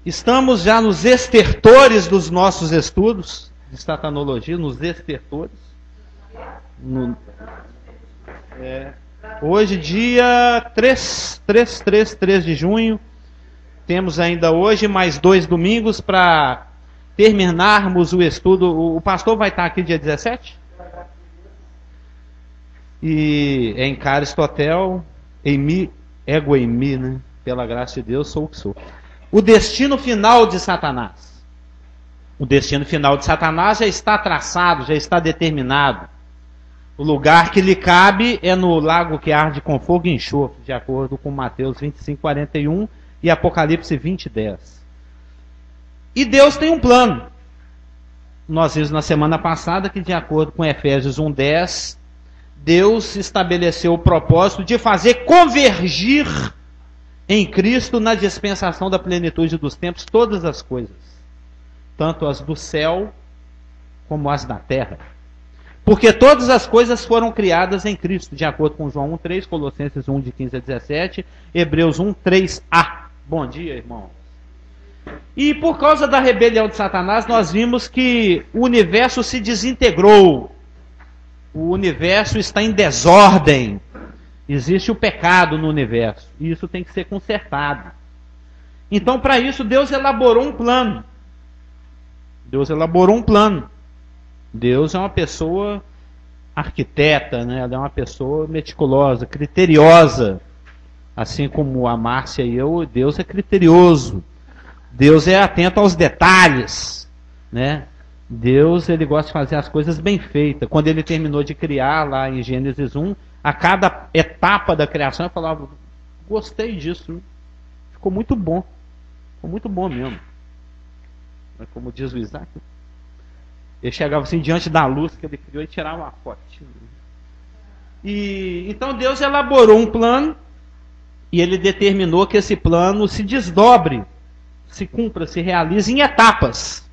Estamos já nos estertores dos nossos estudos de satanologia, nos estertores. Hoje, dia 3 de junho, temos ainda hoje mais 2 domingos para terminarmos o estudo. O pastor vai estar aqui dia 17? E é em Aristotel, ego em mim, né? Pela graça de Deus, sou o que sou. O destino final de Satanás. O destino final de Satanás já está traçado, já está determinado. O lugar que lhe cabe é no lago que arde com fogo e enxofre, de acordo com Mateus 25:41 e Apocalipse 20:10. E Deus tem um plano. Nós vimos na semana passada que, de acordo com Efésios 1:10, Deus estabeleceu o propósito de fazer convergir em Cristo, na dispensação da plenitude dos tempos, todas as coisas, tanto as do céu como as da terra. Porque todas as coisas foram criadas em Cristo, de acordo com João 1:3, Colossenses 1, de 15 a 17, Hebreus 1:3a. Bom dia, irmãos. E por causa da rebelião de Satanás, nós vimos que o universo se desintegrou. O universo está em desordem. Existe o pecado no universo. E isso tem que ser consertado. Então, para isso, Deus elaborou um plano. Deus elaborou um plano. Deus é uma pessoa arquiteta, né? Ela é uma pessoa meticulosa, criteriosa. Assim como a Márcia e eu, Deus é criterioso. Deus é atento aos detalhes, né? Deus, ele gosta de fazer as coisas bem feitas. Quando ele terminou de criar, lá em Gênesis 1, a cada etapa da criação, eu falava, gostei disso, ficou muito bom mesmo. Como diz o Isaac, ele chegava assim diante da luz que ele criou e tirava uma fotinha. E então Deus elaborou um plano e ele determinou que esse plano se desdobre, se cumpra, se realize em etapas.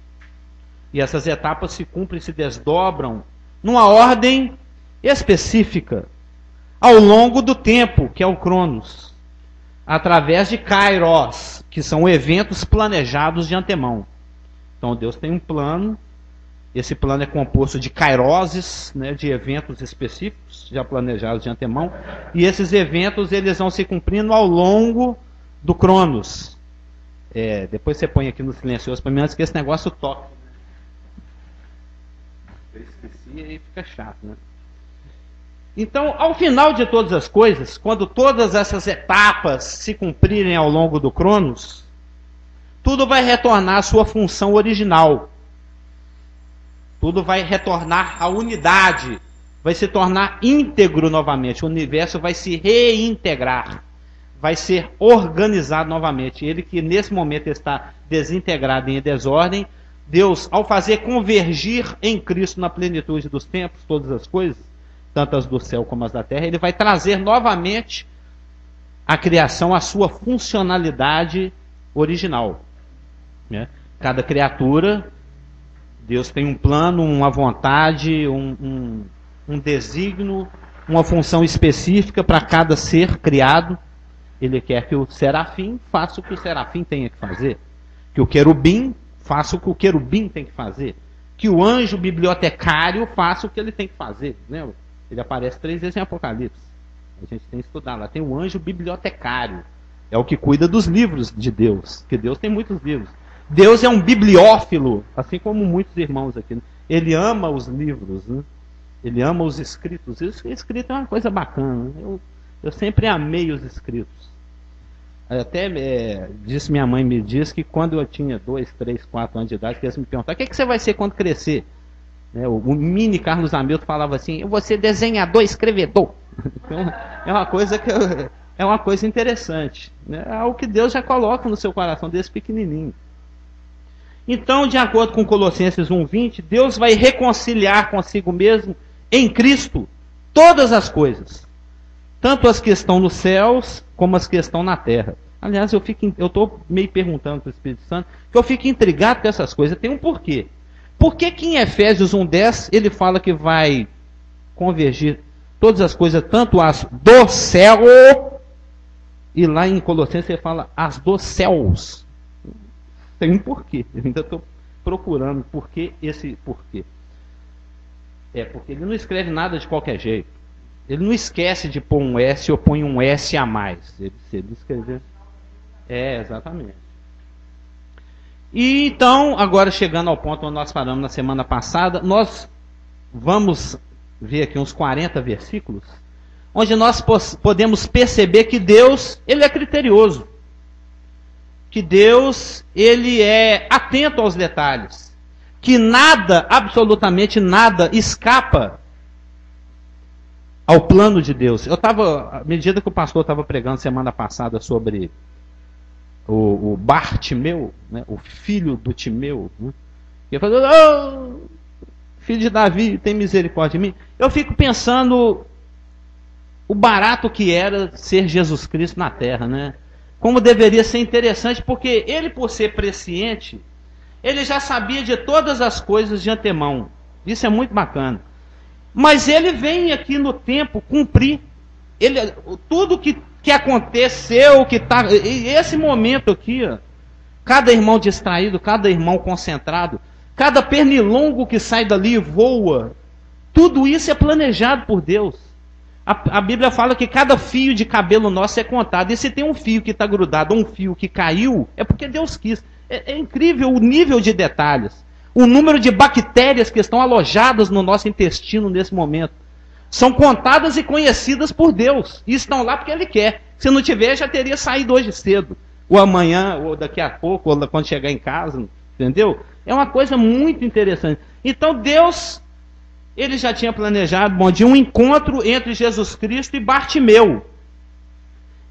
E essas etapas se cumprem, se desdobram numa ordem específica ao longo do tempo, que é o Cronos, através de Kairos, que são eventos planejados de antemão. Então Deus tem um plano, esse plano é composto de kairoses, né, de eventos específicos, já planejados de antemão, e esses eventos eles vão se cumprindo ao longo do Cronos. Depois você põe aqui no silencioso para mim, antes que esse negócio toque. Eu esqueci e aí fica chato, né? Então, ao final de todas as coisas, quando todas essas etapas se cumprirem ao longo do Cronos, tudo vai retornar à sua função original. Tudo vai retornar à unidade, vai se tornar íntegro novamente. O universo vai se reintegrar, vai ser organizado novamente. Ele que nesse momento está desintegrado em desordem, Deus, ao fazer convergir em Cristo na plenitude dos tempos, todas as coisas, tanto as do céu como as da terra, ele vai trazer novamente a criação à sua funcionalidade original. Né? Cada criatura, Deus tem um plano, uma vontade, um desígnio, uma função específica para cada ser criado. Ele quer que o serafim faça o que o serafim tenha que fazer, que o querubim faça o que o querubim tem que fazer, que o anjo bibliotecário faça o que ele tem que fazer. Né? Ele aparece 3 vezes em Apocalipse. A gente tem que estudar lá. Tem o anjo bibliotecário. É o que cuida dos livros de Deus. Porque Deus tem muitos livros. Deus é um bibliófilo, assim como muitos irmãos aqui. Né? Ele ama os livros. Né? Ele ama os escritos. Isso, escrito é uma coisa bacana. Né? Eu sempre amei os escritos. Até minha mãe me disse que quando eu tinha 2, 3, 4 anos de idade, que eles me perguntaram, o que você vai ser quando crescer? O mini Carlos Hamilton falava assim, eu vou ser desenhador, escrevedor. Então, é uma coisa interessante. Né? É algo que Deus já coloca no seu coração desse pequenininho. Então, de acordo com Colossenses 1:20, Deus vai reconciliar consigo mesmo, em Cristo, todas as coisas. Tanto as que estão nos céus, como as que estão na terra. Aliás, eu estou meio perguntando para o Espírito Santo, que eu fico intrigado com essas coisas. Tem um porquê. Por que que em Efésios 1:10 ele fala que vai convergir todas as coisas, tanto as do céu, e lá em Colossenses ele fala as dos céus? tem um porquê. Eu ainda estou procurando porquê esse porquê. Porque ele não escreve nada de qualquer jeito. Ele não esquece de pôr um S ou põe um S a mais. Se ele escrever. Exatamente. E então, agora chegando ao ponto onde nós paramos na semana passada, nós vamos ver aqui uns 40 versículos, onde nós podemos perceber que Deus, ele é criterioso. Que Deus, ele é atento aos detalhes. Que nada, absolutamente nada, escapa ao plano de Deus. À medida que o pastor estava pregando semana passada sobre o Bartimeu, né, o filho do Timeu, né, ele falou, oh, filho de Davi, tem misericórdia de mim. Eu fico pensando o barato que era ser Jesus Cristo na terra, né? Como deveria ser interessante, porque ele, por ser presciente, ele já sabia de todas as coisas de antemão. Isso é muito bacana. Mas ele vem aqui no tempo cumprir tudo que aconteceu, que tá, esse momento aqui, ó, cada irmão distraído, cada irmão concentrado, cada pernilongo que sai dali e voa, tudo isso é planejado por Deus. A Bíblia fala que cada fio de cabelo nosso é contado. E se tem um fio que está grudado, um fio que caiu, é porque Deus quis. É incrível o nível de detalhes. O número de bactérias que estão alojadas no nosso intestino nesse momento. São contadas e conhecidas por Deus. E estão lá porque Ele quer. Se não tiver, já teria saído hoje cedo. Ou amanhã, ou daqui a pouco, ou quando chegar em casa. Entendeu? É uma coisa muito interessante. Então Deus, ele já tinha planejado, de um encontro entre Jesus Cristo e Bartimeu.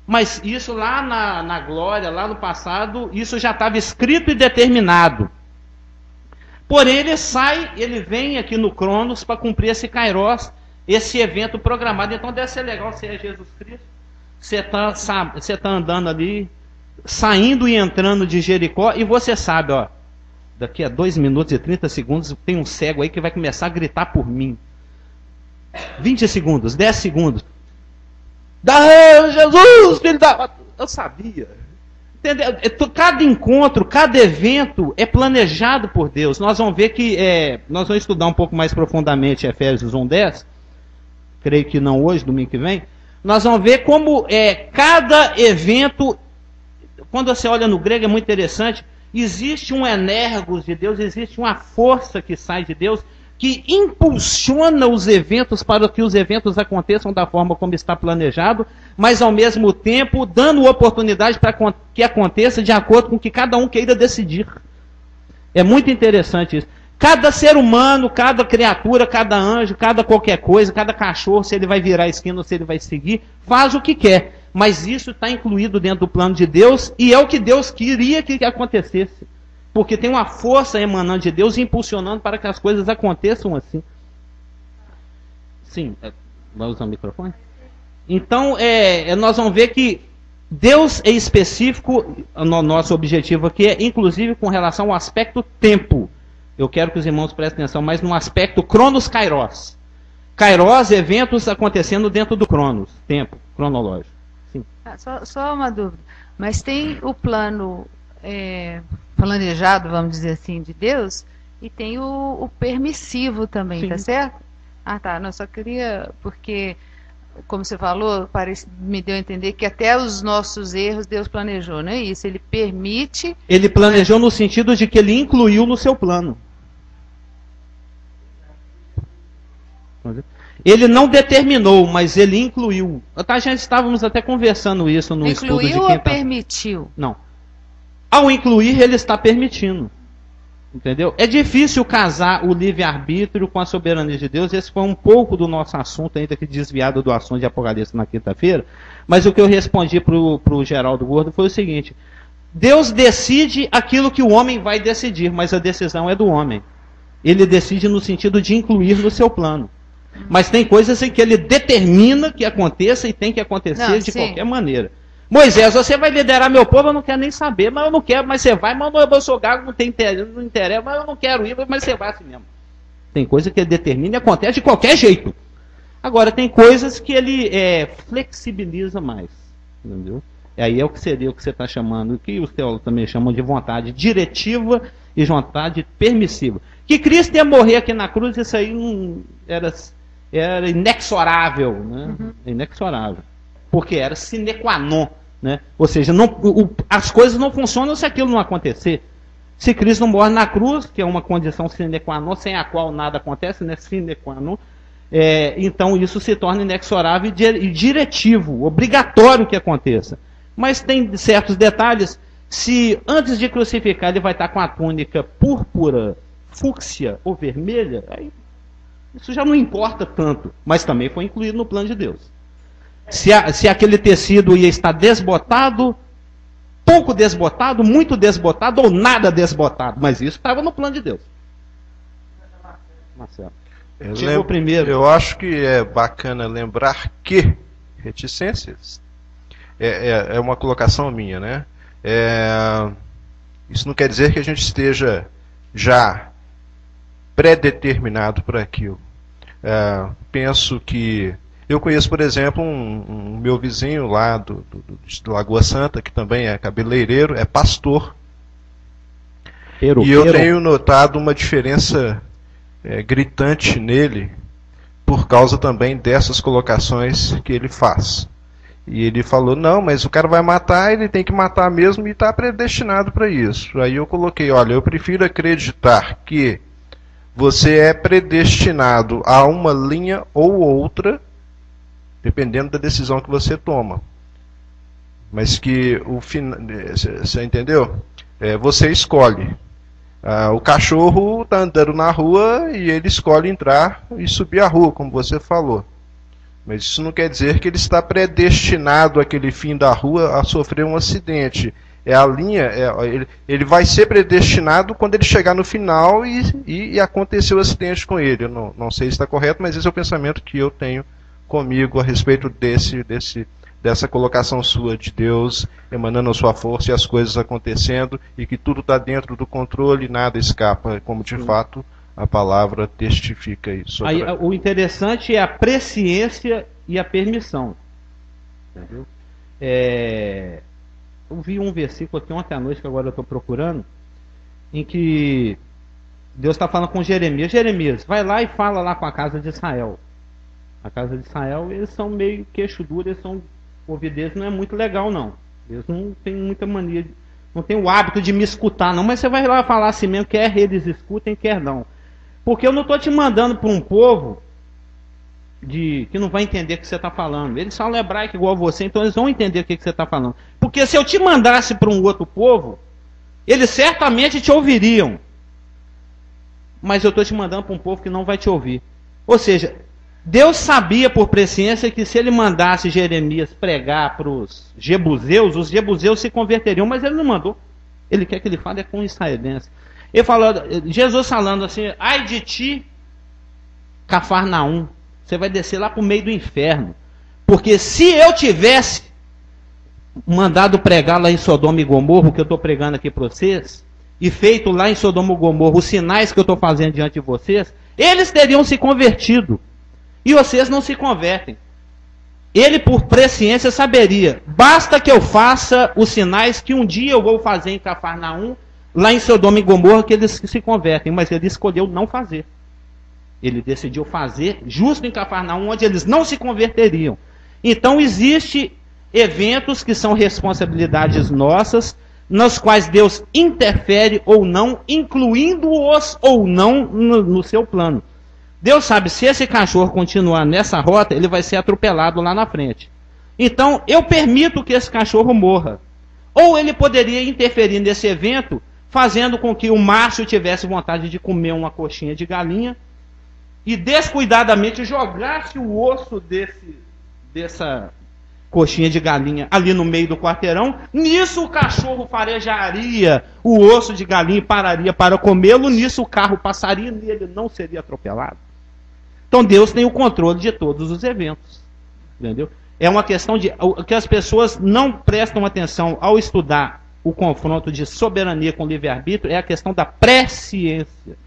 Mas isso lá na glória, lá no passado, isso já estava escrito e determinado. Porém, ele vem aqui no Cronos para cumprir esse Kairos, esse evento programado. Então deve ser legal você é Jesus Cristo. Você está andando ali, saindo e entrando de Jericó, e você sabe, ó, daqui a 2 minutos e 30 segundos, tem um cego aí que vai começar a gritar por mim. 20 segundos, 10 segundos. Jesus, filho da... Eu sabia. Entendeu? Cada encontro, cada evento é planejado por Deus. Nós vamos ver que... nós vamos estudar um pouco mais profundamente Efésios 1:10. Creio que não hoje, domingo que vem. Nós vamos ver como cada evento... Quando você olha no grego é muito interessante. Existe um energos de Deus, existe uma força que sai de Deus, que impulsiona os eventos para que os eventos aconteçam da forma como está planejado, mas ao mesmo tempo dando oportunidade para que aconteça de acordo com o que cada um queira decidir. É muito interessante isso. Cada ser humano, cada criatura, cada anjo, cada qualquer coisa, cada cachorro, se ele vai virar a esquina ou se ele vai seguir, faz o que quer. Mas isso está incluído dentro do plano de Deus e é o que Deus queria que acontecesse. Porque tem uma força emanando de Deus impulsionando para que as coisas aconteçam assim. Sim, vai usar o microfone? Então, nós vamos ver que Deus é específico, no nosso objetivo aqui é inclusive com relação ao aspecto tempo. Eu quero que os irmãos prestem atenção mais no aspecto Cronos Kairos. Kairos, eventos acontecendo dentro do Cronos, tempo cronológico. Sim. Só uma dúvida. Mas tem o plano planejado, vamos dizer assim, de Deus, e tem o permissivo também, sim. Tá certo? Ah, tá. Não, só queria, porque, como você falou, me deu a entender que até os nossos erros Deus planejou, não é isso? Ele permite... Ele planejou no sentido de que ele incluiu no seu plano. Ele não determinou, mas ele incluiu. Já estávamos até conversando isso no estudo de quem incluiu ou permitiu? Não. Ao incluir, ele está permitindo. Entendeu? É difícil casar o livre-arbítrio com a soberania de Deus. Esse foi um pouco do nosso assunto, ainda que desviado do assunto de Apocalipse na quinta-feira. Mas o que eu respondi para o Geraldo Gordo foi o seguinte: Deus decide aquilo que o homem vai decidir, mas a decisão é do homem. Ele decide no sentido de incluir no seu plano. Mas tem coisas em que ele determina que aconteça e tem que acontecer de qualquer maneira. Moisés, você vai liderar meu povo, eu não quero nem saber, mas eu não quero, mas você vai, mas eu sou gago, não tem interesse, não interessa, mas eu não quero ir, mas você vai assim mesmo. Tem coisa que ele determina e acontece de qualquer jeito. Agora, tem coisas que ele flexibiliza mais. Entendeu? Aí é o que seria o que você está chamando, que os teólogos também chamam de vontade diretiva e vontade permissiva. Que Cristo ia morrer aqui na cruz, isso aí não era inexorável, né? Inexorável. Porque era sine qua non, né? Ou seja, as coisas não funcionam se aquilo não acontecer. Se Cristo não morre na cruz, que é uma condição sine qua non, sem a qual nada acontece, né? Sine qua non, então isso se torna inexorável e diretivo, obrigatório que aconteça. Mas tem certos detalhes. Se antes de crucificar ele vai estar com a túnica púrpura, fúcsia ou vermelha, aí isso já não importa tanto, mas também foi incluído no plano de Deus. Se aquele tecido ia estar desbotado, pouco desbotado, muito desbotado ou nada desbotado, mas isso estava no plano de Deus. Marcelo. Chegou primeiro. Eu acho que é bacana lembrar que reticências é uma colocação minha, né? Isso não quer dizer que a gente esteja já pré-determinado para aquilo. Penso que eu conheço, por exemplo, um meu vizinho lá de Lagoa Santa, que também é cabeleireiro, é pastor. E eu tenho notado uma diferença gritante nele, por causa também dessas colocações que ele faz. E ele falou, não, mas o cara vai matar, ele tem que matar mesmo e está predestinado para isso. Aí eu coloquei, olha, eu prefiro acreditar que você é predestinado a uma linha ou outra, dependendo da decisão que você toma. Mas que o final, você entendeu? Você escolhe. O cachorro está andando na rua e ele escolhe entrar e subir a rua, como você falou. Mas isso não quer dizer que ele está predestinado àquele fim da rua a sofrer um acidente. A linha, ele vai ser predestinado quando ele chegar no final e acontecer o acidente com ele. Eu não sei se está correto, mas esse é o pensamento que eu tenho comigo a respeito dessa colocação sua de Deus emanando a sua força e as coisas acontecendo e que tudo está dentro do controle e nada escapa, como de fato a palavra testifica isso. Aí, o interessante é a presciência e a permissão. Entendeu? Eu vi um versículo aqui ontem à noite, que agora eu estou procurando, em que Deus está falando com Jeremias. Jeremias, vai lá e fala lá com a casa de Israel. A casa de Israel, eles são meio queixo duro, eles são... ouvir deles não é muito legal, não. Eles não têm muita mania, não tem o hábito de me escutar, não. Mas você vai lá falar assim mesmo, quer eles escutem, quer não. Porque eu não estou te mandando para um povo que não vai entender o que você está falando. Eles falam hebraico igual você, então eles vão entender o que você está falando. Porque se eu te mandasse para um outro povo, eles certamente te ouviriam. Mas eu estou te mandando para um povo que não vai te ouvir. Ou seja, Deus sabia por presciência que se ele mandasse Jeremias pregar para os jebuseus se converteriam, mas ele não mandou. Ele quer que ele fale com israelenses. Ele falou, Jesus falando assim, ai de ti, Cafarnaum, você vai descer lá para o meio do inferno. Porque se eu tivesse mandado pregar lá em Sodoma e Gomorra, o que eu estou pregando aqui para vocês, e feito lá em Sodoma e Gomorra os sinais que eu estou fazendo diante de vocês, eles teriam se convertido. E vocês não se convertem. Ele, por presciência, saberia. Basta que eu faça os sinais que um dia eu vou fazer em Cafarnaum, lá em Sodoma e Gomorra, que eles se convertem. Mas ele escolheu não fazer. Ele decidiu fazer justo em Cafarnaum, onde eles não se converteriam. Então, existem eventos que são responsabilidades nossas, nos quais Deus interfere ou não, incluindo-os ou não no seu plano. Deus sabe, se esse cachorro continuar nessa rota, ele vai ser atropelado lá na frente. Então, eu permito que esse cachorro morra. Ou ele poderia interferir nesse evento, fazendo com que o macho tivesse vontade de comer uma coxinha de galinha, e descuidadamente jogasse o osso dessa coxinha de galinha ali no meio do quarteirão. Nisso o cachorro farejaria o osso de galinha e pararia para comê-lo. Nisso o carro passaria e ele não seria atropelado. Então Deus tem o controle de todos os eventos. Entendeu? É uma questão de que as pessoas não prestam atenção ao estudar o confronto de soberania com livre-arbítrio, é a questão da presciência.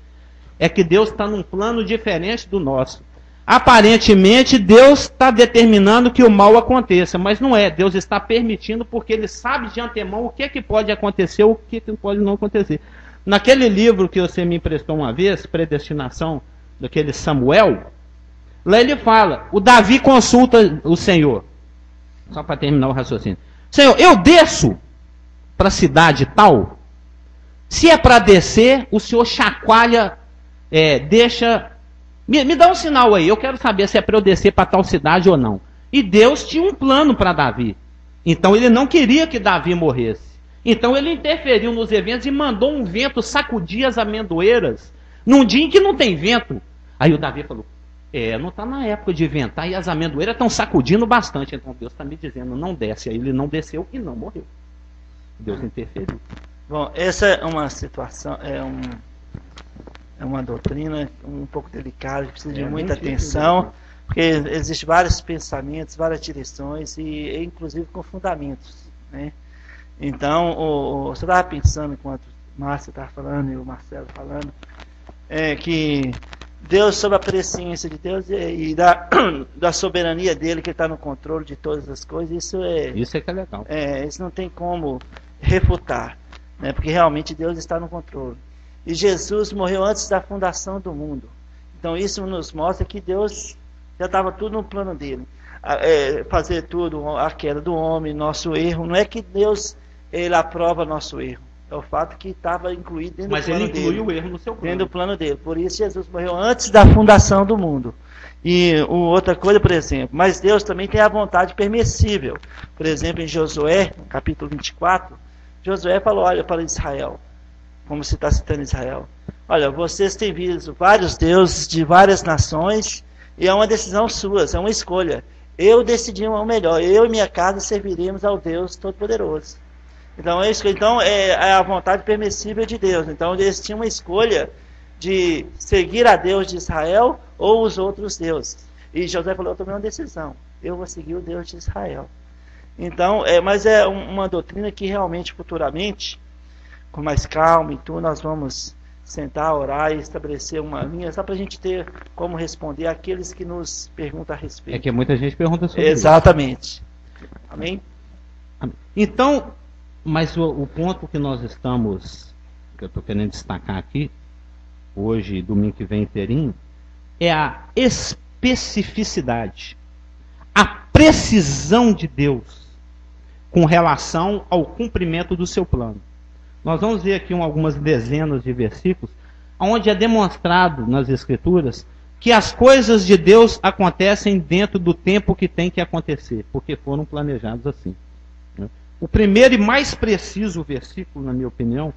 É que Deus está num plano diferente do nosso. Aparentemente, Deus está determinando que o mal aconteça, mas não é. Deus está permitindo porque Ele sabe de antemão o que pode acontecer ou o que pode não acontecer. Naquele livro que você me emprestou uma vez, Predestinação, daquele Samuel, lá ele fala, o Davi consulta o Senhor. Só para terminar o raciocínio. Senhor, eu desço para a cidade tal? Se é para descer, o Senhor chacoalha, deixa... Me dá um sinal aí, eu quero saber se é para eu descer para tal cidade ou não. E Deus tinha um plano para Davi. Então ele não queria que Davi morresse. Então ele interferiu nos eventos e mandou um vento sacudir as amendoeiras num dia em que não tem vento. Aí o Davi falou, não está na época de ventar e as amendoeiras estão sacudindo bastante. Então Deus está me dizendo, não desce. Aí ele não desceu e não morreu. Deus interferiu. Bom, essa é uma situação, é uma doutrina um pouco delicada, que precisa de muita atenção, porque existem vários pensamentos, várias direções, e inclusive com fundamentos, né? Então, você estava pensando, enquanto o Márcio estava falando e o Marcelo falando, que Deus, sob a presciência de Deus e da soberania dele, que está no controle de todas as coisas, isso é que é legal. Isso não tem como refutar, né? Porque realmente Deus está no controle. E Jesus morreu antes da fundação do mundo. Então isso nos mostra que Deus já estava tudo no plano dele. Fazer tudo, a queda do homem, nosso erro. Não é que Deus ele aprova nosso erro. É o fato que estava incluído dentro do plano dele. Mas ele inclui o erro no seu plano. Dentro do plano dele. Por isso Jesus morreu antes da fundação do mundo. E outra coisa, por exemplo, mas Deus também tem a vontade permissível. Por exemplo, em Josué, no capítulo 24, Josué falou, olha para Israel, como se está citando Israel. Olha, vocês têm visto vários deuses de várias nações e é uma decisão sua, é uma escolha. Eu decidi o melhor, eu e minha casa serviremos ao Deus Todo-Poderoso. Então é a vontade permissível de Deus. Então eles tinham uma escolha de seguir a Deus de Israel ou os outros deuses. E José falou, eu tomei uma decisão, eu vou seguir o Deus de Israel. Então, mas é uma doutrina que realmente futuramente, com mais calma e tudo, nós vamos sentar, orar e estabelecer uma linha, só para a gente ter como responder àqueles que nos perguntam a respeito. É que muita gente pergunta sobre Exatamente. Isso. Amém? Então, mas o ponto que nós estamos, que eu estou querendo destacar aqui, hoje, domingo que vem inteirinho, é a especificidade, a precisão de Deus com relação ao cumprimento do seu plano. Nós vamos ver aqui algumas dezenas de versículos, onde é demonstrado nas Escrituras que as coisas de Deus acontecem dentro do tempo que tem que acontecer, porque foram planejados assim. O primeiro e mais preciso versículo, na minha opinião,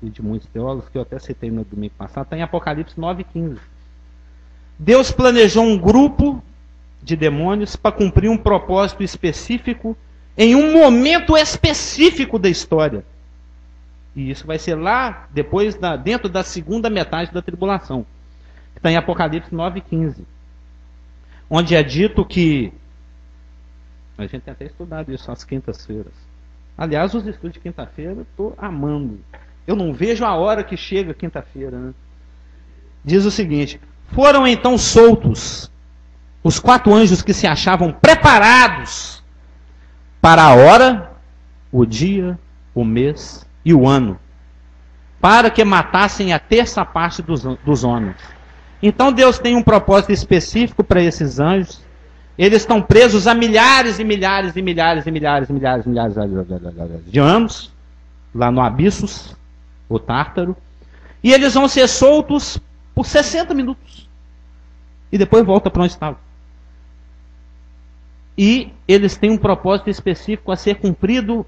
e de muitos teólogos, que eu até citei no domingo passado, está em Apocalipse 9,15. Deus planejou um grupo de demônios para cumprir um propósito específico em um momento específico da história. E isso vai ser lá, depois, dentro da segunda metade da tribulação. Está em Apocalipse 9,15. Onde é dito que... A gente tem até estudado isso às quintas-feiras. Aliás, os estudos de quinta-feira eu estou amando. Eu não vejo a hora que chega quinta-feira, né? Diz o seguinte: foram então soltos os 4 anjos que se achavam preparados para a hora, o dia, o mês e o ano, para que matassem a terça parte dos homens. Então Deus tem um propósito específico para esses anjos. Eles estão presos há milhares e milhares e milhares e milhares e milhares de anos, lá no Abissos, o Tártaro, e eles vão ser soltos por 60 minutos. E depois volta para onde estavam. E eles têm um propósito específico a ser cumprido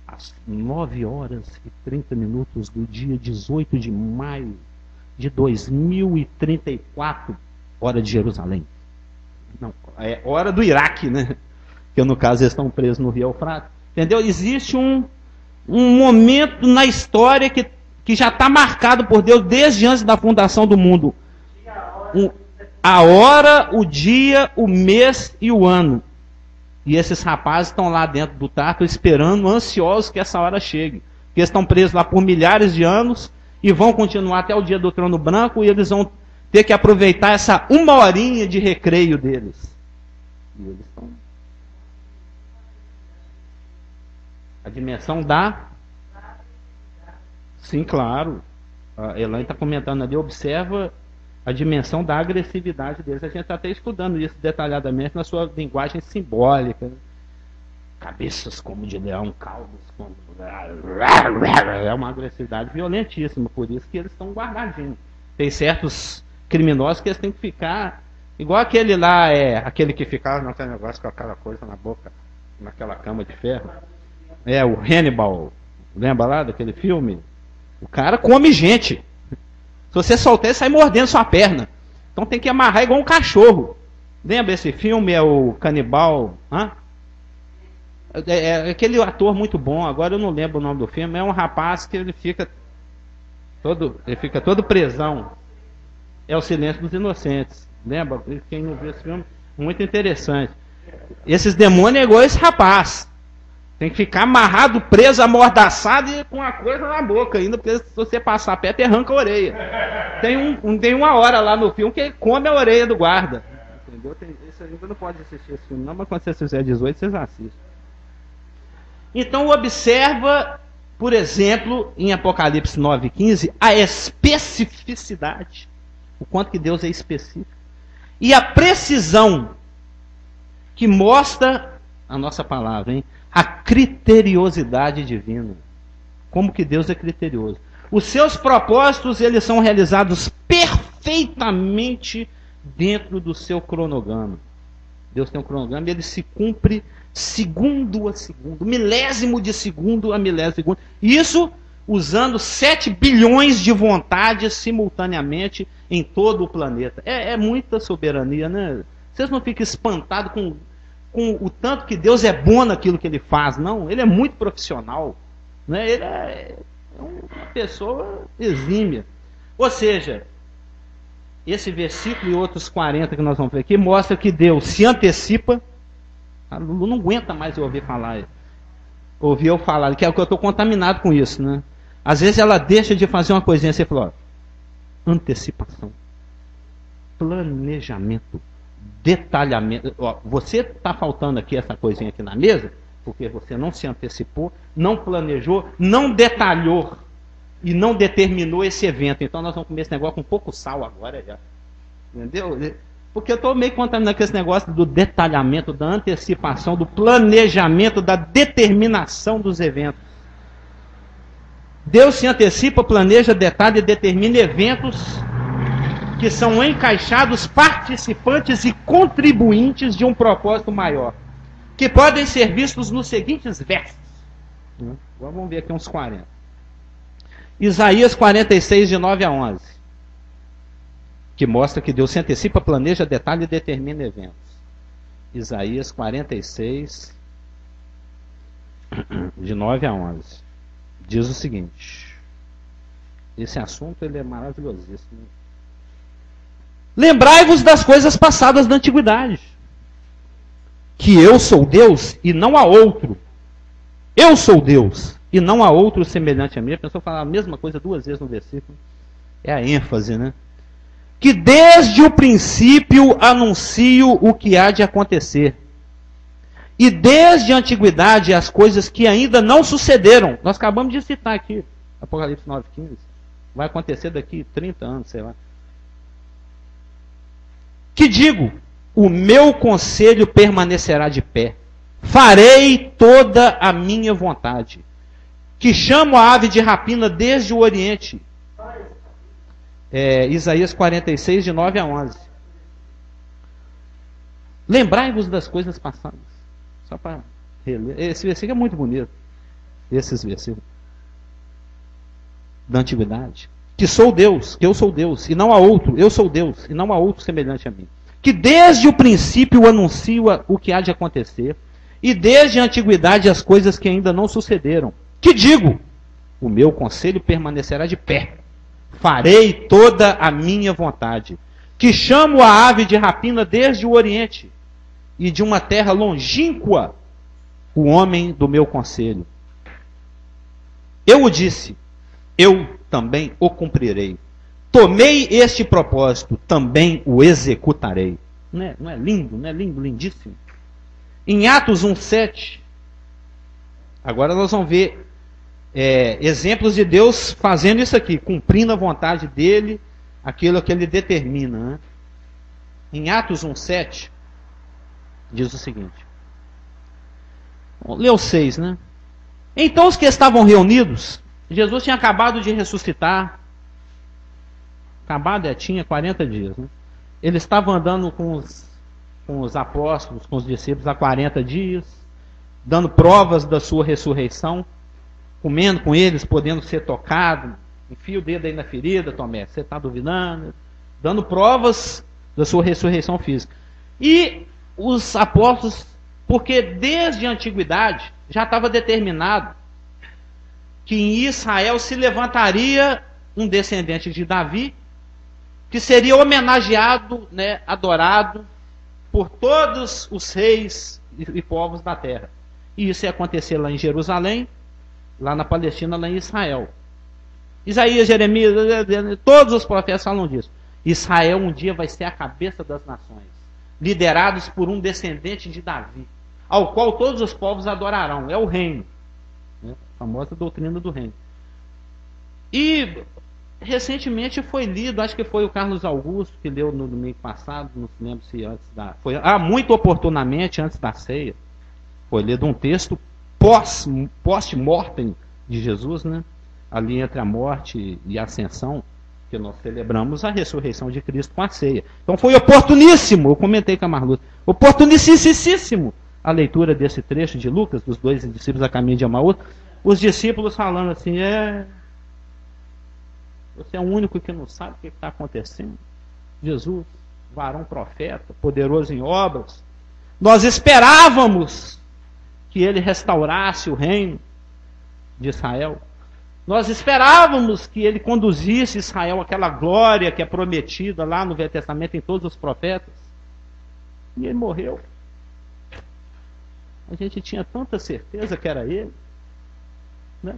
às 9h30 do dia 18 de maio de 2034, hora de Jerusalém. Não, é hora do Iraque, né? Que no caso eles estão presos no Rio Eufrates. Entendeu? Existe um momento na história que já está marcado por Deus desde antes da fundação do mundo. A hora, o dia, o mês e o ano. E esses rapazes estão lá dentro do Tártaro esperando, ansiosos que essa hora chegue. Porque eles estão presos lá por milhares de anos e vão continuar até o dia do trono branco, e eles vão ter que aproveitar essa 1 horinha de recreio deles. E eles estão... A dimensão da... Sim, claro. A Elaine está comentando ali, observa a dimensão da agressividade deles. A gente está até estudando isso detalhadamente na sua linguagem simbólica. Cabeças como de leão, caudas como... É uma agressividade violentíssima, por isso que eles estão guardadinhos. Tem certos criminosos que eles têm que ficar... Igual aquele lá, aquele que ficava naquele negócio com aquela coisa na boca, naquela cama de ferro. O Hannibal. Lembra lá daquele filme? O cara come gente. Se você soltar, ele sai mordendo sua perna. Então tem que amarrar igual um cachorro. Lembra esse filme? É o Canibal. É aquele ator muito bom. Agora eu não lembro o nome do filme. É um rapaz que ele fica todo presão. É o Silêncio dos Inocentes. Lembra? Quem não viu esse filme? Muito interessante. Esses demônios é igual esse rapaz. Tem que ficar amarrado, preso, amordaçado e com uma coisa na boca ainda, porque se você passar perto, arranca a orelha. Tem uma hora lá no filme que ele come a orelha do guarda. Entendeu? Isso ainda não pode assistir esse filme, não, mas quando vocês fizerem 18, vocês assistem. Então observa, por exemplo, em Apocalipse 9,15, a especificidade. O quanto que Deus é específico. E a precisão que mostra a nossa palavra, hein? A criteriosidade divina. Como que Deus é criterioso. Os seus propósitos, eles são realizados perfeitamente dentro do seu cronograma. Deus tem um cronograma e ele se cumpre segundo a segundo, milésimo de segundo a milésimo de segundo. Isso usando 7 bilhões de vontades simultaneamente em todo o planeta. É muita soberania, né? Vocês não ficam espantados com o tanto que Deus é bom naquilo que ele faz, não. Ele é muito profissional, né? Ele é uma pessoa exímia. Ou seja, esse versículo e outros 40 que nós vamos ver aqui mostra que Deus se antecipa. A Lulu não aguenta mais eu ouvir eu falar, que é o que eu estou contaminado com isso, né? Às vezes ela deixa de fazer uma coisinha e você fala, antecipação, planejamento, detalhamento. Você está faltando aqui essa coisinha aqui na mesa, porque você não se antecipou, não planejou, não detalhou e não determinou esse evento. Então nós vamos comer esse negócio com pouco sal agora já. Entendeu? Porque eu estou meio contaminado com esse negócio do detalhamento, da antecipação, do planejamento, da determinação dos eventos. Deus se antecipa, planeja, detalha e determina eventos que são encaixados, participantes e contribuintes de um propósito maior, que podem ser vistos nos seguintes versos. Agora vamos ver aqui uns 40. Isaías 46, de 9 a 11. Que mostra que Deus se antecipa, planeja, detalha e determina eventos. Isaías 46, de 9 a 11. Diz o seguinte. Esse assunto ele é maravilhosíssimo. Lembrai-vos das coisas passadas da antiguidade. Que eu sou Deus e não há outro. Eu sou Deus e não há outro semelhante a mim. A pessoa fala a mesma coisa 2 vezes no versículo. É a ênfase, né? Que desde o princípio anuncio o que há de acontecer. E desde a antiguidade as coisas que ainda não sucederam. Nós acabamos de citar aqui, Apocalipse 9,15. Vai acontecer daqui 30 anos, sei lá. Que digo, o meu conselho permanecerá de pé. Farei toda a minha vontade. Que chamo a ave de rapina desde o Oriente. Isaías 46, de 9 a 11. Lembrai-vos das coisas passadas. Só para reler. Esse versículo é muito bonito. Esses versículos. Da antiguidade. Que sou Deus, que eu sou Deus, e não há outro. Eu sou Deus, e não há outro semelhante a mim. Que desde o princípio anuncio o que há de acontecer, e desde a antiguidade as coisas que ainda não sucederam. Que digo, o meu conselho permanecerá de pé. Farei toda a minha vontade. Que chamo a ave de rapina desde o Oriente, e de uma terra longínqua, o homem do meu conselho. Eu o disse, eu também o cumprirei. tomei este propósito, também o executarei. Não é lindo? Não é lindo? Lindíssimo. Em Atos 1:7, agora nós vamos ver exemplos de Deus fazendo isso aqui, cumprindo a vontade dele, aquilo que ele determina. Né? Em Atos 1:7, diz o seguinte. Leu 6, né? Então os que estavam reunidos, Jesus tinha acabado de ressuscitar. Acabado, tinha 40 dias. Né? Ele estava andando com os apóstolos, com os discípulos há 40 dias, dando provas da sua ressurreição, comendo com eles, podendo ser tocado. Enfia o dedo aí na ferida, Tomé, você está duvidando? Dando provas da sua ressurreição física. E os apóstolos, porque desde a antiguidade já estava determinado que em Israel se levantaria um descendente de Davi, que seria homenageado, né, adorado por todos os reis e povos da terra. E isso ia acontecer lá em Jerusalém, lá na Palestina, lá em Israel. Isaías, Jeremias, todos os profetas falam disso. Israel um dia vai ser a cabeça das nações, liderados por um descendente de Davi, ao qual todos os povos adorarão. É o reino, né? A famosa doutrina do reino. E recentemente foi lido, acho que foi o Carlos Augusto que leu no domingo passado, não se lembro se antes da... muito oportunamente, antes da ceia, foi lido um texto post-mortem de Jesus, né? Ali entre a morte e a ascensão, que nós celebramos a ressurreição de Cristo com a ceia. Então foi oportuníssimo, eu comentei com a Marluta, oportuníssimo a leitura desse trecho de Lucas, dos dois discípulos a caminho de Emaús, os discípulos falando assim, você é o único que não sabe o que está acontecendo. Jesus, varão profeta, poderoso em obras, nós esperávamos que ele restaurasse o reino de Israel. Nós esperávamos que ele conduzisse Israel àquela glória que é prometida lá no Velho Testamento em todos os profetas. E ele morreu. A gente tinha tanta certeza que era ele. Né?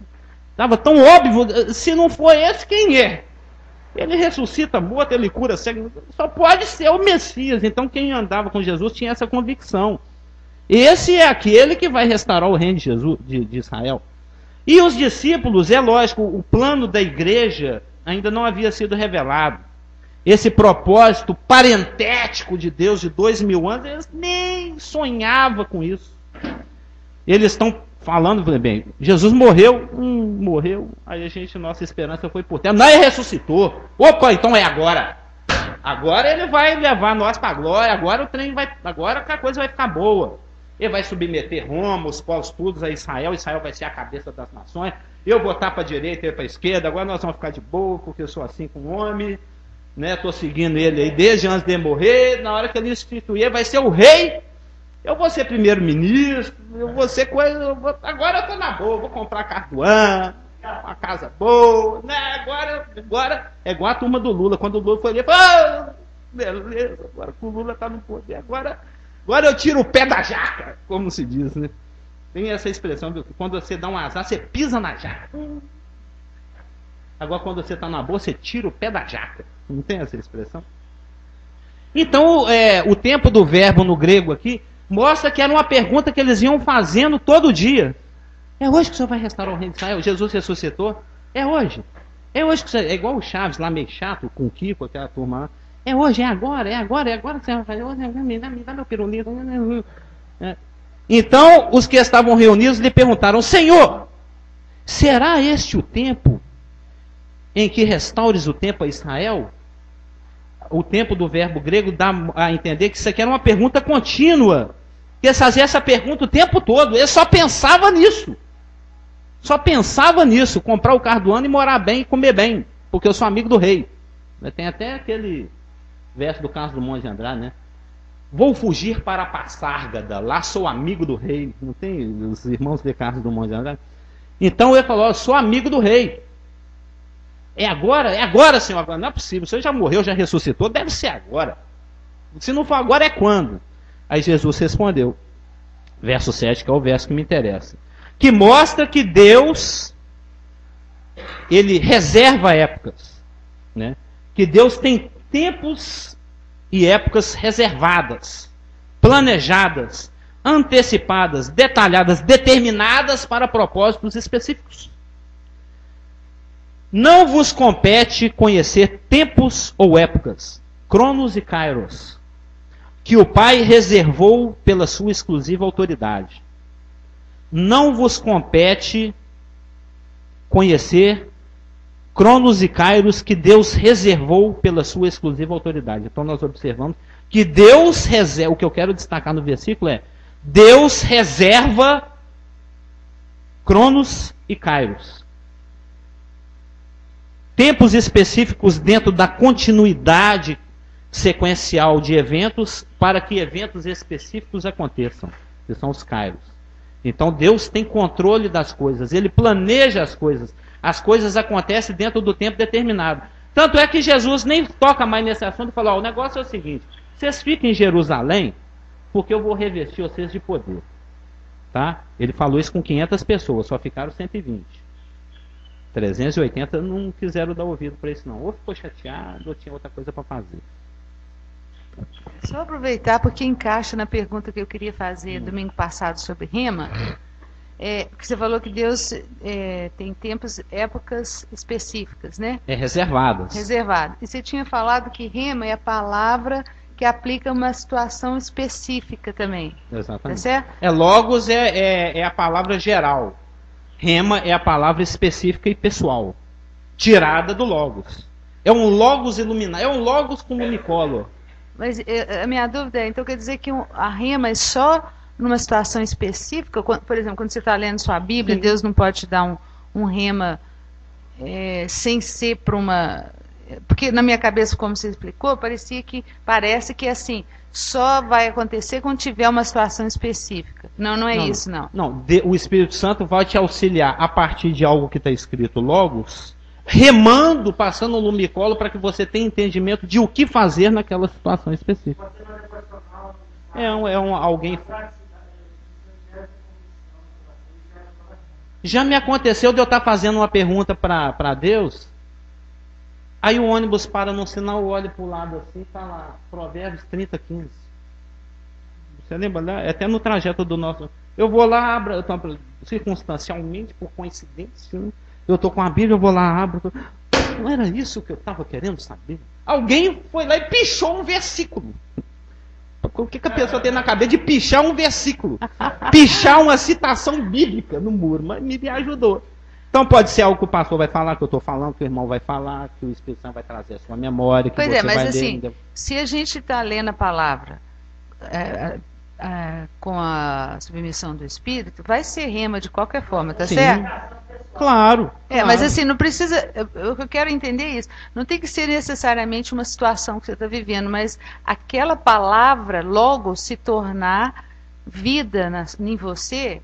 Estava tão óbvio, se não foi esse, quem é? Ele ressuscita morto, ele cura cego, só pode ser o Messias. Então quem andava com Jesus tinha essa convicção. Esse é aquele que vai restaurar o reino de Jesus, de Israel. E os discípulos, é lógico, o plano da igreja ainda não havia sido revelado. Esse propósito parentético de Deus de 2000 anos, eles nem sonhavam com isso. Eles estão falando, bem, Jesus morreu, aí nossa esperança foi por terra. Não, ele ressuscitou. Opa, então é agora. Agora ele vai levar nós para a glória, agora a coisa vai ficar boa. Ele vai submeter Roma, os povos todos a Israel vai ser a cabeça das nações. Eu vou estar para a direita e para a esquerda, agora nós vamos ficar de boa, porque eu sou assim com o homem. Estou seguindo ele aí desde antes de morrer. Na hora que ele instituir, vai ser o rei. Eu vou ser primeiro-ministro, eu vou ser coisa. Agora eu estou na boa, vou comprar carro do ano, uma casa boa. Né? Agora é igual a turma do Lula. Quando o Lula foi ali, beleza, agora que o Lula está no poder, agora eu tiro o pé da jaca, como se diz, né? Tem essa expressão, viu? Que quando você dá um azar, você pisa na jaca. Agora, quando você está na boa, você tira o pé da jaca. Não tem essa expressão? Então, o tempo do verbo no grego aqui mostra que era uma pergunta que eles iam fazendo todo dia. É hoje que o Senhor vai restaurar o reino de Israel? Jesus ressuscitou? É hoje. É hoje que o Senhor... É igual o Chaves lá, meio chato, com o Kiko, aquela turma lá. É hoje, é agora que você vai fazer. Me dá meu pirulito. Então, os que estavam reunidos lhe perguntaram, Senhor, será este o tempo em que restaures o tempo a Israel? O tempo do verbo grego dá a entender que isso aqui era uma pergunta contínua. Que eles faziam essa pergunta o tempo todo. Eles só pensavam nisso. Comprar o carro do ano e morar bem e comer bem. Porque eu sou amigo do rei. Tem até aquele verso do Carlos Drummond de Andrade, né? Vou fugir para a Passárgada, lá sou amigo do rei. Não tem os irmãos de Carlos Drummond de Andrade? Então ele falou, sou amigo do rei. É agora, Senhor. Não é possível, o Senhor já morreu, já ressuscitou, deve ser agora. Se não for agora, é quando? Aí Jesus respondeu, verso 7, que é o verso que me interessa, que mostra que Deus, ele reserva épocas, né? que Deus tem tempos e épocas reservadas, planejadas, antecipadas, detalhadas, determinadas para propósitos específicos. Não vos compete conhecer tempos ou épocas, Cronos e Kairos, que o Pai reservou pela sua exclusiva autoridade. Não vos compete conhecer Cronos e Kairos que Deus reservou pela sua exclusiva autoridade. Então nós observamos que Deus reserva, o que eu quero destacar no versículo é, Deus reserva Cronos e Kairos. Tempos específicos dentro da continuidade sequencial de eventos para que eventos específicos aconteçam, que são os Kairos. Então Deus tem controle das coisas, Ele planeja as coisas acontecem dentro do tempo determinado. Tanto é que Jesus nem toca mais nesse assunto e fala, o negócio é o seguinte, vocês fiquem em Jerusalém, porque eu vou revestir vocês de poder. Tá? Ele falou isso com 500 pessoas, só ficaram 120. 380 não quiseram dar ouvido para isso não. Ou ficou chateado, ou tinha outra coisa para fazer. Só aproveitar, porque encaixa na pergunta que eu queria fazer domingo passado sobre rema, porque você falou que Deus tem tempos, épocas específicas, né? Reservadas. Reservado. E você tinha falado que rema é a palavra que aplica uma situação específica também. Exatamente. Tá certo? Logos é a palavra geral. Rema é a palavra específica e pessoal. Tirada do logos. É um logos iluminado. É um logos com unicolor. Mas a minha dúvida é, então quer dizer que a rema é só numa situação específica? Por exemplo, quando você está lendo sua Bíblia, sim, Deus não pode te dar um rema sem ser para uma... Porque na minha cabeça, como você explicou, parece que assim, só vai acontecer quando tiver uma situação específica. Não é isso, não. Não, o Espírito Santo vai te auxiliar a partir de algo que está escrito logos, remando, passando um lumicolo para que você tenha entendimento de o que fazer naquela situação específica. Alguém... Já me aconteceu de eu estar fazendo uma pergunta para Deus, aí o ônibus para no sinal, eu olho para o lado assim, está lá, Provérbios 30:15. Você lembra, né? Até no trajeto do nosso... Eu vou lá, abro, circunstancialmente, por coincidência, né? Eu estou com a Bíblia, eu vou lá, abro... Não era isso que eu estava querendo saber? Alguém foi lá e pichou um versículo. O que a pessoa tem na cabeça de pichar um versículo? Pichar uma citação bíblica no muro, mas me ajudou. Então pode ser algo que o pastor vai falar, que eu estou falando, que o irmão vai falar, que o Espírito Santo vai trazer a sua memória, que pois você mas vai assim, ler. Se a gente está lendo a palavra com a submissão do Espírito, vai ser rema de qualquer forma, tá certo? Claro. Mas assim, não precisa. Eu quero entender isso. Não tem que ser necessariamente uma situação que você está vivendo, mas aquela palavra logo se tornar vida em você,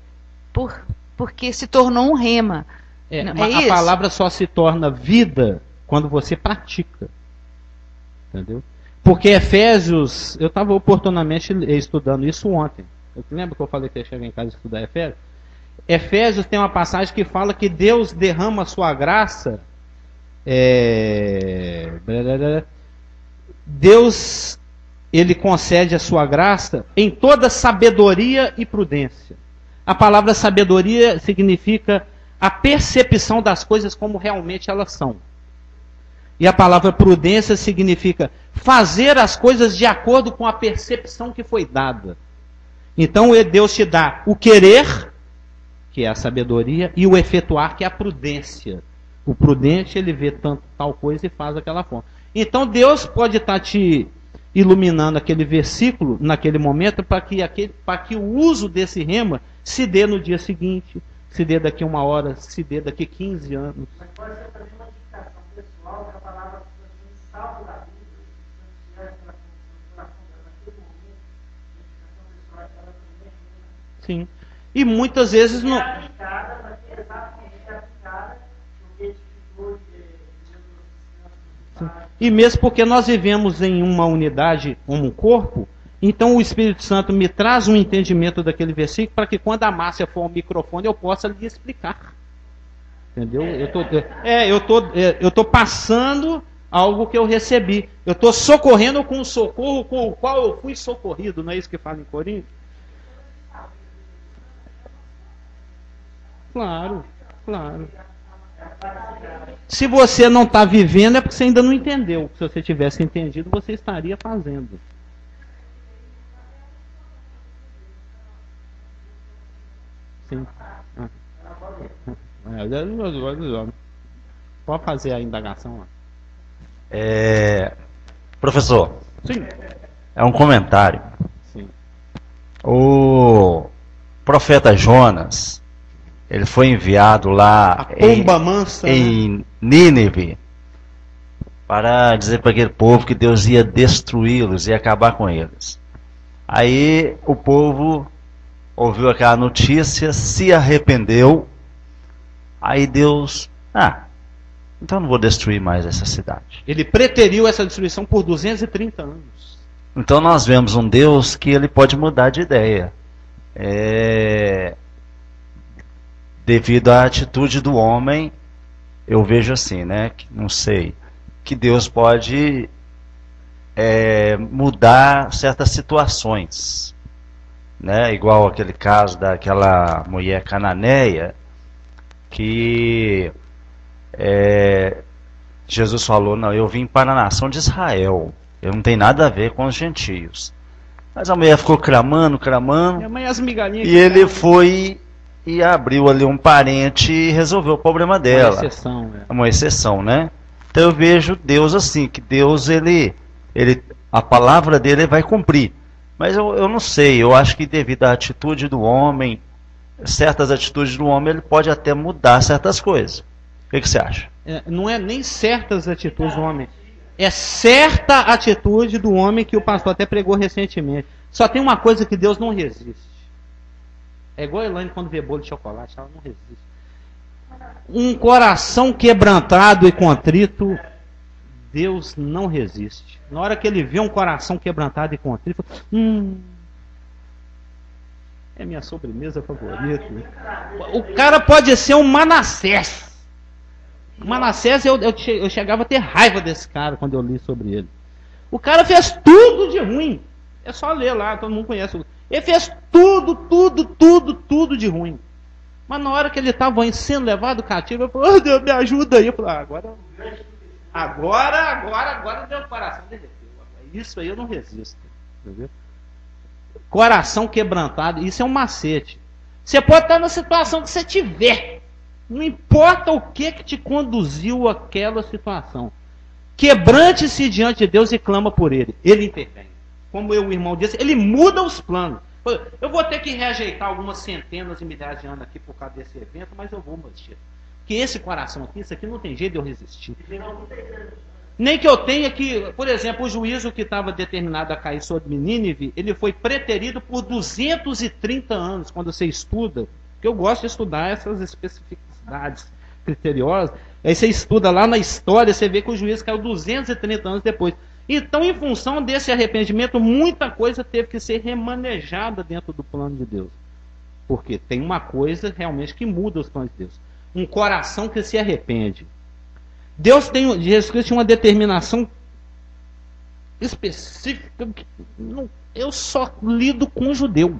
porque se tornou um rema. A palavra só se torna vida quando você pratica. Entendeu? Porque Efésios, eu estava oportunamente estudando isso ontem. Eu lembro que eu falei que eu cheguei em casa e estudar Efésios? Efésios tem uma passagem que fala que Deus derrama a sua graça. Deus, Ele concede a sua graça em toda sabedoria e prudência. A palavra sabedoria significa a percepção das coisas como realmente elas são. E a palavra prudência significa fazer as coisas de acordo com a percepção que foi dada. Então Deus te dá o querer, que é a sabedoria, e o efetuar, que é a prudência. O prudente, ele vê tal coisa e faz daquela forma. Então Deus pode estar te iluminando aquele versículo naquele momento para que o uso desse rema se dê no dia seguinte, se dê daqui 1 hora, se dê daqui 15 anos. Mas pode ser também uma indicação pessoal que a palavra que salva da Bíblia, se você estiver naquele momento, a indicação pessoal é que ela também é. Sim. E muitas vezes não. Aplicada, mas é exatamente aplicada no que edificou de E mesmo porque nós vivemos em uma unidade, um corpo, então o Espírito Santo me traz um entendimento daquele versículo para que quando a Márcia for ao microfone eu possa lhe explicar. Entendeu? Eu tô passando algo que eu recebi. Eu estou socorrendo com o socorro com o qual eu fui socorrido. Não é isso que fala em Coríntios? Claro, claro. Se você não está vivendo, é porque você ainda não entendeu. Se você tivesse entendido, você estaria fazendo. Sim. Pode fazer a indagação lá. Professor, Sim. é um comentário. Sim. O profeta Jonas, ele foi enviado lá A pomba mansa, em Nínive para dizer para aquele povo que Deus ia destruí-los, ia acabar com eles. Aí o povo ouviu aquela notícia, se arrependeu. Aí Deus, então não vou destruir mais essa cidade. Ele preteriu essa destruição por 230 anos. Então nós vemos um Deus que ele pode mudar de ideia. Devido à atitude do homem, eu vejo assim, né? Não sei. Que Deus pode mudar certas situações. Né? Igual aquele caso daquela mulher cananeia, que Jesus falou, não, eu vim para a nação de Israel. Eu não tenho nada a ver com os gentios. Mas a mulher ficou clamando. E ele foi e abriu ali um parente e resolveu o problema dela. Uma exceção, né? Então eu vejo Deus assim, que Deus, a palavra dele vai cumprir. Mas eu não sei, eu acho que devido à atitude do homem, certas atitudes do homem, ele pode até mudar certas coisas. O que você acha? Não é nem certas atitudes do homem. É certa atitude do homem que o pastor até pregou recentemente. Só tem uma coisa que Deus não resiste. É igual a Elaine quando vê bolo de chocolate, ela não resiste. Um coração quebrantado e contrito, Deus não resiste. Na hora que ele vê um coração quebrantado e contrito, é minha sobremesa favorita. O cara pode ser um Manassés. Manassés, eu chegava a ter raiva desse cara quando eu li sobre ele. O cara fez tudo de ruim. É só ler lá, todo mundo conhece. Ele fez tudo de ruim. Mas na hora que ele estava sendo levado cativo, eu falei, Deus, me ajuda aí. Eu falei, agora deu o coração dele. Isso aí eu não resisto. Entendeu? Coração quebrantado, isso é um macete. Você pode estar na situação que você tiver. Não importa o que te conduziu àquela situação. Quebrante-se diante de Deus e clama por Ele. Ele intervém. Como o irmão disse, Ele muda os planos. Eu vou ter que rejeitar algumas centenas e milhares de anos aqui por causa desse evento, mas eu vou manter. Porque esse coração aqui, isso aqui não tem jeito de eu resistir. Nem que eu tenha que, por exemplo, o juízo que estava determinado a cair sobre Nínive, ele foi preterido por 230 anos, quando você estuda, porque eu gosto de estudar essas especificidades criteriosas, aí você estuda lá na história, você vê que o juízo caiu 230 anos depois. Então, em função desse arrependimento, muita coisa teve que ser remanejada dentro do plano de Deus. Porque tem uma coisa realmente que muda os planos de Deus. Um coração que se arrepende. Jesus Cristo tinha uma determinação específica. Eu só lido com judeu.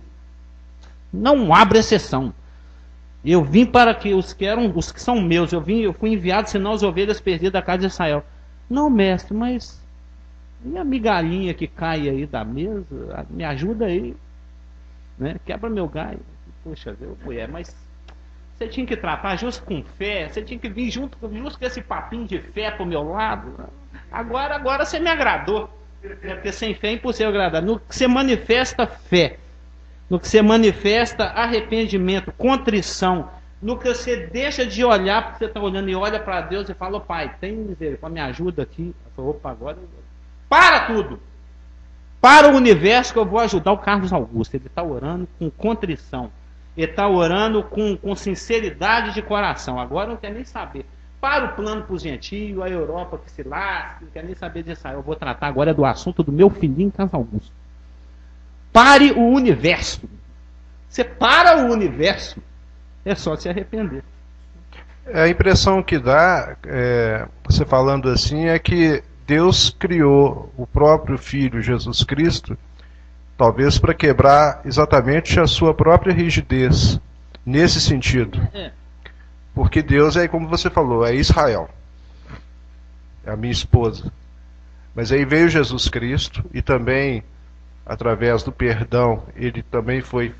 Não abro exceção. Eu vim para que os que são meus, eu fui enviado senão as ovelhas perdidas da casa de Israel. Não, mestre, mas e a migalhinha que cai aí da mesa? Me ajuda aí. Né? Quebra meu galho. Poxa, mulher, mas você tinha que tratar justo com fé, você tinha que vir justo com esse papinho de fé pro meu lado. Agora você me agradou. Porque sem fé é impossível agradar. No que você manifesta fé, no que você manifesta arrependimento, contrição, no que você deixa de olhar porque você está olhando e olha para Deus e fala, Pai, tem misericórdia, me ajuda aqui. Eu falo, opa, agora para tudo! Para o universo que eu vou ajudar o Carlos Augusto. Ele está orando com contrição. Ele está orando com sinceridade de coração. Agora não quer nem saber. Para o plano para os gentios, a Europa que se lasca, não quer nem saber de Israel. Eu vou tratar agora do assunto do meu filhinho Carlos Augusto. Pare o universo. Você para o universo, é só se arrepender. A impressão que dá, você falando assim, é que Deus criou o próprio Filho Jesus Cristo, talvez para quebrar exatamente a sua própria rigidez, nesse sentido. Porque Deus é, como você falou, é Israel. É a minha esposa. Mas aí veio Jesus Cristo e também, através do perdão, ele também foi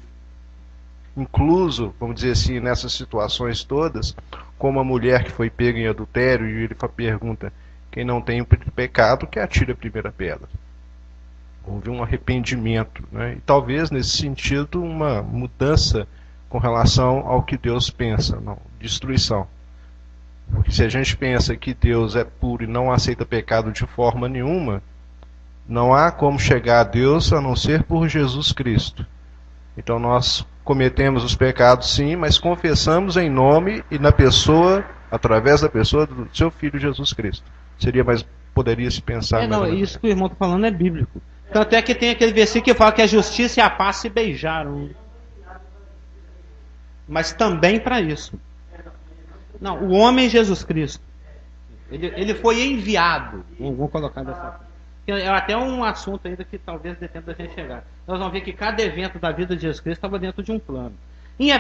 incluso, vamos dizer assim, nessas situações todas, como a mulher que foi pega em adultério, e ele pergunta, quem não tem pecado, que atire a primeira pedra. Houve um arrependimento, né? E talvez, nesse sentido, uma mudança com relação ao que Deus pensa, não, destruição. Porque se a gente pensa que Deus é puro e não aceita pecado de forma nenhuma, não há como chegar a Deus a não ser por Jesus Cristo. Então nós cometemos os pecados sim, mas confessamos em nome e na pessoa, através da pessoa do seu Filho Jesus Cristo. Poderia se pensar... Não, isso que o irmão está falando é bíblico. Tanto é que tem aquele versículo que fala que a justiça e a paz se beijaram. Mas também para isso. Não, o homem Jesus Cristo. Ele foi enviado. Vamos colocar dessa forma. É até um assunto ainda que talvez dê tempo da gente chegar. Nós vamos ver que cada evento da vida de Jesus Cristo estava dentro de um plano. Em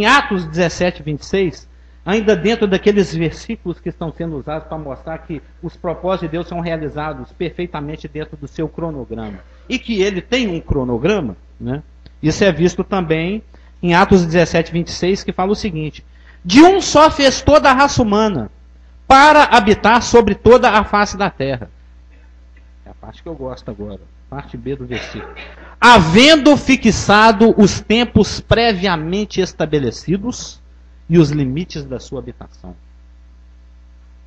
Atos 17, 26, ainda dentro daqueles versículos que estão sendo usados para mostrar que os propósitos de Deus são realizados perfeitamente dentro do seu cronograma. E que ele tem um cronograma, né? Isso é visto também em Atos 17, 26, que fala o seguinte: de um só fez toda a raça humana, para habitar sobre toda a face da terra. É a parte que eu gosto agora, parte B do versículo. Havendo fixado os tempos previamente estabelecidos e os limites da sua habitação.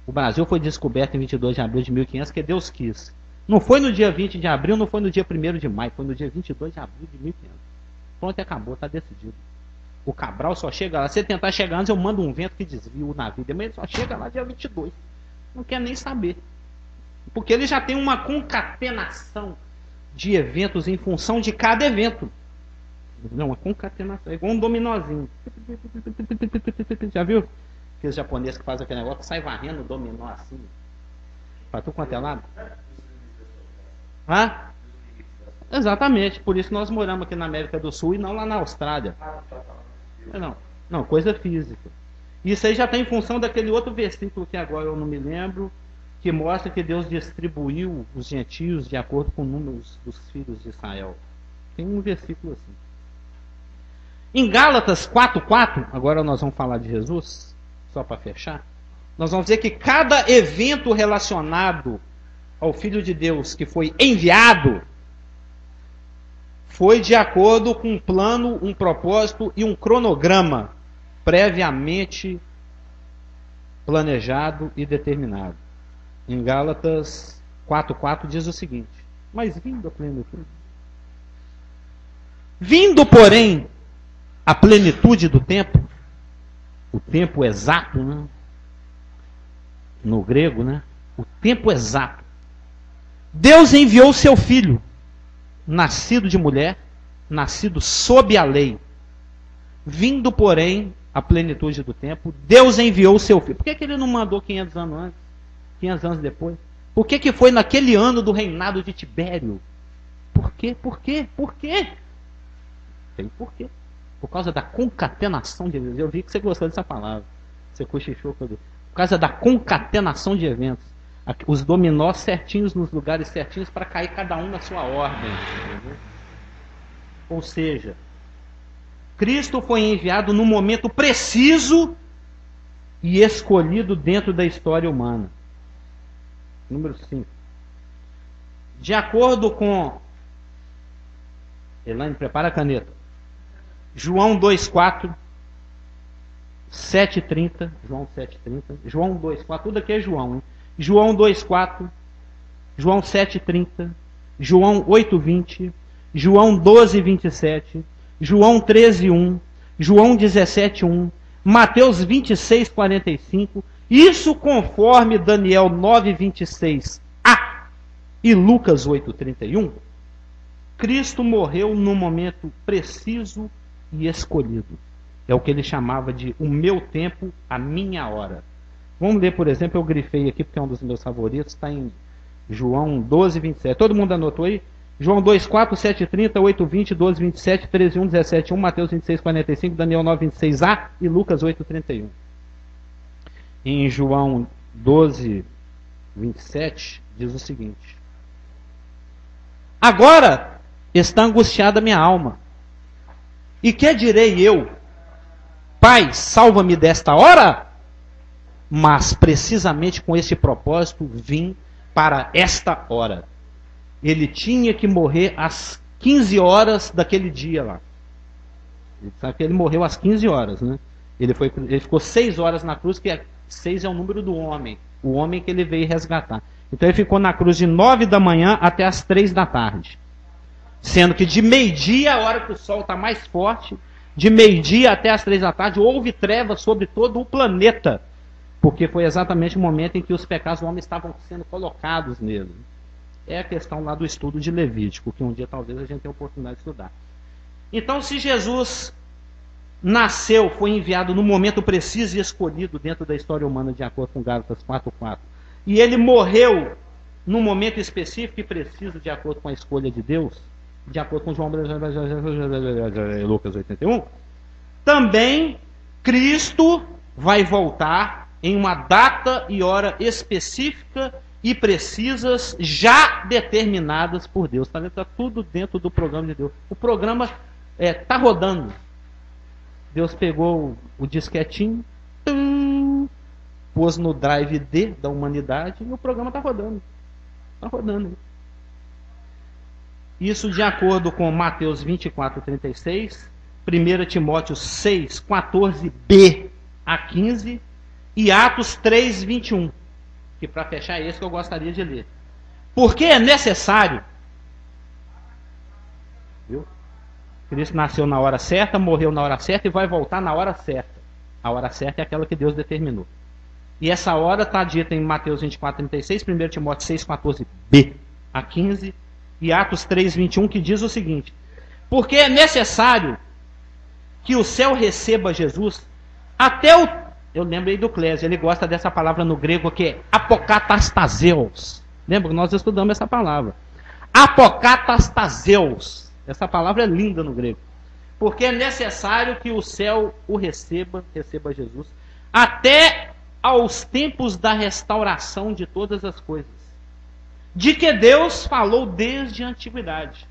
O Brasil foi descoberto em 22 de abril de 1500, que Deus quis. Não foi no dia 20 de abril, não foi no dia 1º de maio, foi no dia 22 de abril de 1500. Pronto, acabou, está decidido. O Cabral só chega lá. Se ele tentar chegar antes, eu mando um vento que desvia o navio. Mas ele só chega lá dia 22. Não quer nem saber. Porque ele já tem uma concatenação de eventos em função de cada evento. Não, uma concatenação. É igual um dominozinho. Já viu? Aqueles japoneses que fazem aquele negócio que sai varrendo o dominó assim. Pra tu quanto é lado? Hã? Exatamente. Por isso nós moramos aqui na América do Sul e não lá na Austrália. Não, coisa física. Isso aí já está em função daquele outro versículo que agora eu não me lembro, que mostra que Deus distribuiu os gentios de acordo com o número dos filhos de Israel. Tem um versículo assim. Em Gálatas 4:4, agora nós vamos falar de Jesus, só para fechar, nós vamos dizer que cada evento relacionado ao Filho de Deus que foi enviado foi de acordo com um plano, um propósito e um cronograma previamente planejado e determinado. Em Gálatas 4:4 diz o seguinte: mas vindo a plenitude. Vindo, porém, a plenitude do tempo, o tempo exato, né? No grego, né? O tempo exato. Deus enviou seu Filho, nascido de mulher, nascido sob a lei. Vindo, porém, a plenitude do tempo, Deus enviou o seu Filho. Por que ele não mandou 500 anos antes? 500 anos depois? Por que foi naquele ano do reinado de Tibério? Por quê? Por quê? Por quê? Tem porquê. Por causa da concatenação de eventos. Eu vi que você gostou dessa palavra. Você cochichou. Por causa da concatenação de eventos. Os dominós certinhos nos lugares certinhos para cair cada um na sua ordem. Entendeu? Ou seja, Cristo foi enviado no momento preciso e escolhido dentro da história humana. Número 5. De acordo com... Elaine, prepara a caneta. João 2,4, 7,30, João 7,30, João 2,4, tudo aqui é João, hein? João 2,4, João 7,30, João 8,20, João 12,27, João 13,1, João 17,1, Mateus 26,45, isso conforme Daniel 9,26a e Lucas 8,31, Cristo morreu no momento preciso e escolhido. É o que ele chamava de o meu tempo, a minha hora. Vamos ler, por exemplo, eu grifei aqui porque é um dos meus favoritos, está em João 12, 27. Todo mundo anotou aí? João 2, 4, 7, 30, 8, 20, 12, 27, 13, 1, 17, 1, Mateus 26, 45, Daniel 9, 26a e Lucas 8, 31. Em João 12, 27, diz o seguinte: agora está angustiada minha alma. E que direi eu? Pai, salva-me desta hora? Mas precisamente com esse propósito vim para esta hora. Ele tinha que morrer às 15 horas daquele dia lá. Ele sabe que ele morreu às 15 horas, né? Ele ficou 6 horas na cruz, que 6 é o número do homem. O homem que ele veio resgatar. Então ele ficou na cruz de 9 da manhã até as 3 da tarde. Sendo que de meio-dia, a hora que o sol está mais forte, de meio-dia até as 3 da tarde, houve trevas sobre todo o planeta. Porque foi exatamente o momento em que os pecados do homem estavam sendo colocados nele. É a questão lá do estudo de Levítico, que um dia talvez a gente tenha a oportunidade de estudar. Então, se Jesus nasceu, foi enviado no momento preciso e escolhido dentro da história humana, de acordo com Gálatas 4:4, e ele morreu num momento específico e preciso, de acordo com a escolha de Deus, de acordo com João Lucas 81, também Cristo vai voltar em uma data e hora específica e precisas, já determinadas por Deus. Está tudo dentro do programa de Deus. O programa está rodando. Deus pegou o disquetinho, pôs no drive D da humanidade e o programa está rodando. Está rodando. Isso de acordo com Mateus 24:36, 1 Timóteo 6, 14b a 15 e Atos 3, 21. Que para fechar é esse que eu gostaria de ler. Porque é necessário. Viu? Cristo nasceu na hora certa, morreu na hora certa e vai voltar na hora certa. A hora certa é aquela que Deus determinou. E essa hora está dita em Mateus 24:36, 1 Timóteo 6, 14b a 15 e Atos 3, 21, que diz o seguinte: porque é necessário que o céu receba Jesus até o... Eu lembrei do Clésio, ele gosta dessa palavra no grego que é apokatastaseus. Lembra que nós estudamos essa palavra? Apokatastaseus. Essa palavra é linda no grego. Porque é necessário que o céu o receba Jesus, até aos tempos da restauração de todas as coisas. De que Deus falou desde a antiguidade.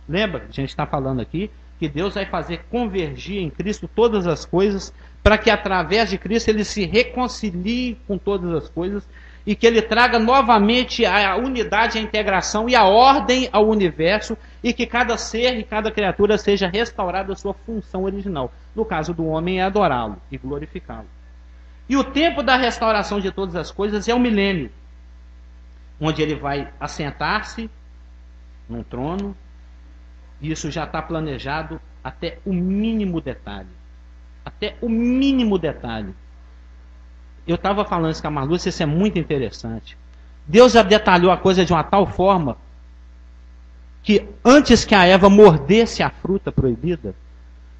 Lembra? A gente está falando aqui que Deus vai fazer convergir em Cristo todas as coisas, para que através de Cristo ele se reconcilie com todas as coisas e que ele traga novamente a unidade, a integração e a ordem ao universo, e que cada ser e cada criatura seja restaurada a sua função original. No caso do homem é adorá-lo e glorificá-lo. E o tempo da restauração de todas as coisas é o milênio, onde ele vai assentar-se num trono, e isso já está planejado até o mínimo detalhe. Até o mínimo detalhe. Eu estava falando isso com a Marlúcia, isso é muito interessante. Deus já detalhou a coisa de uma tal forma que antes que a Eva mordesse a fruta proibida,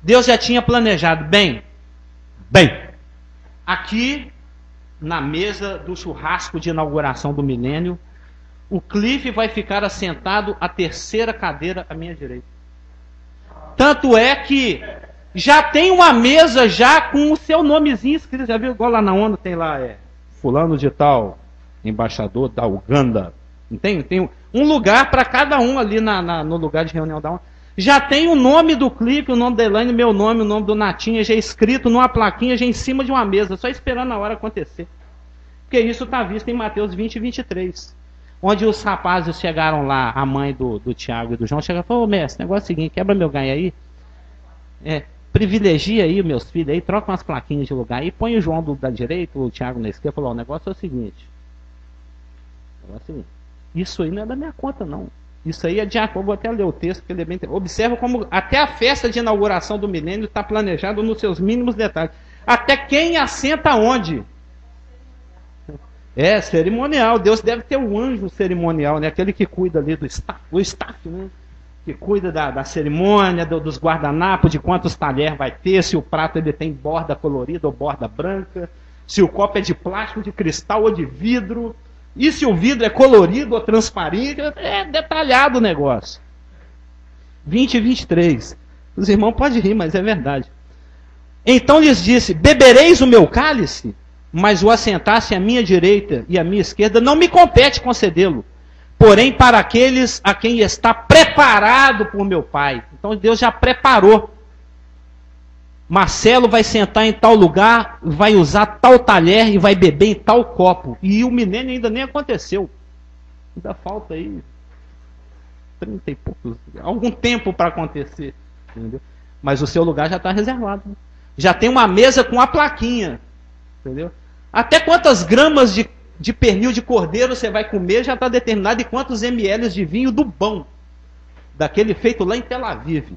Deus já tinha planejado, bem, aqui na mesa do churrasco de inauguração do milênio, o Cliff vai ficar assentado à terceira cadeira à minha direita. Tanto é que já tem uma mesa já com o seu nomezinho escrito. Já viu? Igual lá na ONU tem lá, fulano de tal, embaixador da Uganda. Não tem? Tem um lugar para cada um ali no lugar de reunião da ONU. Já tem o nome do Clipe, o nome da Elaine, meu nome, o nome do Natinha, já escrito numa plaquinha, já em cima de uma mesa, só esperando a hora acontecer. Porque isso está visto em Mateus 20 e 23. Onde os rapazes chegaram lá, a mãe do Tiago e do João, chegaram e falaram: ô mestre, negócio é o seguinte, quebra meu ganho aí. Privilegia aí meus filhos aí, troca umas plaquinhas de lugar aí, põe o João da direita, o Tiago na esquerda. Falou: o negócio é o seguinte, isso aí não é da minha conta não, isso aí é de acordo, vou até ler o texto, porque ele é bem... Observa como até a festa de inauguração do milênio está planejado nos seus mínimos detalhes, até quem assenta onde. Cerimonial. Deus deve ter um anjo cerimonial, né? Aquele que cuida ali do staff, né? Que cuida da cerimônia, dos guardanapos, de quantos talheres vai ter, se o prato ele tem borda colorida ou borda branca, Se o copo é de plástico, de cristal ou de vidro. E se o vidro é colorido ou transparente. É detalhado o negócio. 20 e 23. Os irmãos podem rir, mas é verdade. Então lhes disse: bebereis o meu cálice, mas o assentasse à minha direita e à minha esquerda não me compete concedê-lo. Porém, para aqueles a quem está preparado por meu Pai. Então Deus já preparou. Marcelo vai sentar em tal lugar, vai usar tal talher e vai beber em tal copo. E o milênio ainda nem aconteceu. Ainda falta aí 30 e poucos, algum tempo para acontecer. Entendeu? Mas o seu lugar já está reservado. Já tem uma mesa com a plaquinha. Entendeu? Até quantas gramas de pernil de cordeiro você vai comer já está determinado, e quantos ml de vinho do bom. Daquele feito lá em Tel Aviv.